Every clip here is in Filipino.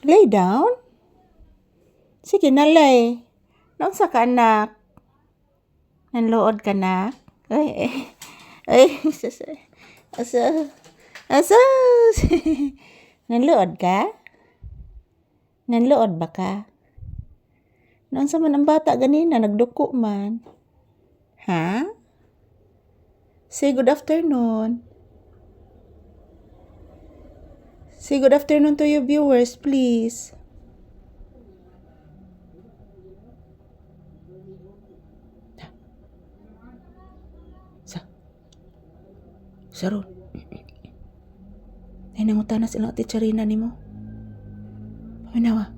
Lay down? Sige, nalay. Noon sa ka, anak? Nanlood ka na? Ay, ay, asa, asa, nanlood ka? Nanlood ba ka? Noon sa man ang bata ganina, nagduko man. Ha? Say good afternoon. Say good afternoon to your viewers, please. Saron. Ay, nangutan na silang ati Charina ni mo. Paminawa.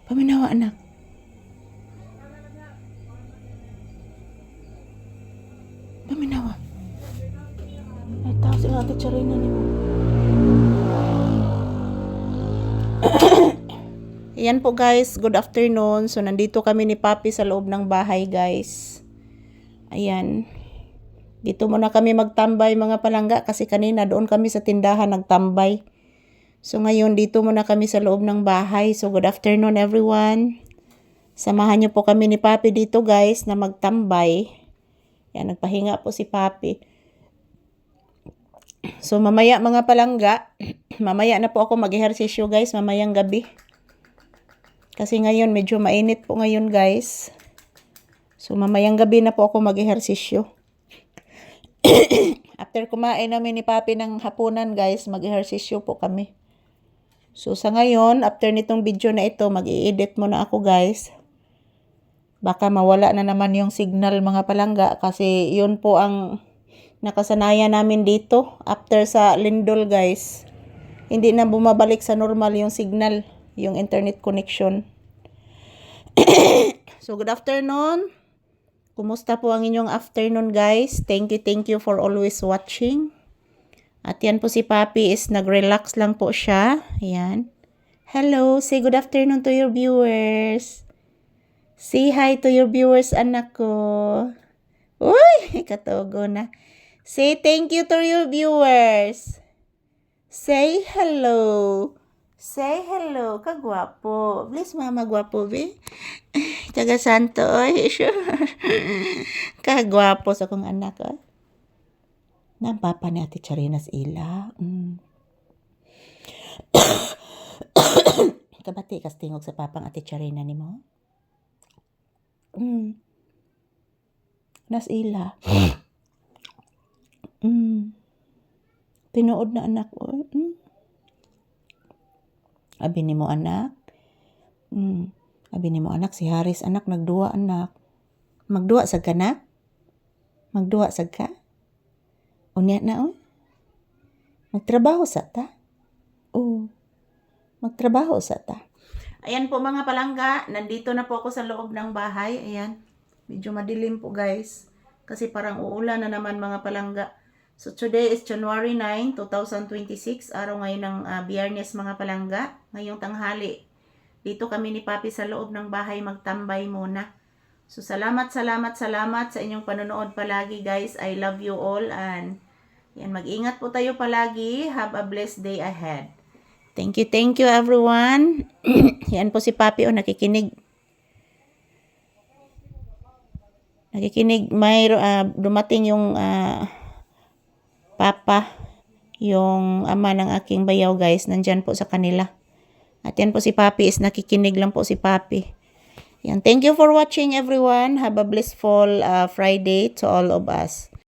Paminawa, anak. Paminawa. Ay, tao silang ati Charina ni mo. Ayan po guys, good afternoon. So, nandito kami ni Papi sa loob ng bahay guys. Ayan. Dito muna kami magtambay mga palangga kasi kanina doon kami sa tindahan nagtambay. So ngayon dito muna kami sa loob ng bahay. So good afternoon everyone. Samahan niyo po kami ni Papi dito guys na magtambay. Yan, nagpahinga po si Papi. So mamaya mga palangga, mamaya na po ako mag-ehersisyo guys mamayang gabi. Kasi ngayon medyo mainit po ngayon guys. So mamayang gabi na po ako mag-ehersisyo. After kumain namin ni Papi ng hapunan guys, mag-ehersisyo po kami. So sa ngayon, after nitong video na ito, mag-i-edit muna ako guys. Baka mawala na naman yung signal mga palangga kasi yun po ang nakasanayan namin dito. After sa lindol guys, hindi na bumabalik sa normal yung signal, yung internet connection. So good afternoon. Kumusta po ang inyong afternoon guys? Thank you for always watching. At yan po si Papi is nag-relax lang po siya. Ayan. Hello, say good afternoon to your viewers. Say hi to your viewers anak ko. Uy, katogo na. Say thank you to your viewers. Say hello. Say hello, kagwapo. Bless mama gwapo be. Taga santo oy. Kagwapo sa kong anak oy. Nang papa ni Ate Charinas ila. Kabati kas tingog sa papang Ate Charina ni mo. Nas ila. Tinuod na anak oy. Abi ni mo anak. Abi ni mo anak si Haris anak nagduwa anak. Magduwa sad ka na? Magduwa sad ka? Unya na oy. Magtrabaho sa ta? Oo. Magtrabaho sa ta. Ayan po mga palangga, nandito na po ako sa loob ng bahay. Ayan. Medyo madilim po guys. Kasi parang uulan na naman mga palangga. So today is January 9, 2026. Araw ngayon ng Biyernes mga palangga. Ngayong tanghali. Dito kami ni Papi sa loob ng bahay magtambay muna. So salamat sa inyong panonood palagi guys. I love you all and yan, mag-ingat po tayo palagi. Have a blessed day ahead. Thank you everyone. Yan po si Papi nakikinig. May dumating yung papa, yung ama ng aking bayaw guys, nandyan po sa kanila. At yan po si Papi is nakikinig lang po si Papi. Yan, thank you for watching everyone. Have a blissful Friday to all of us.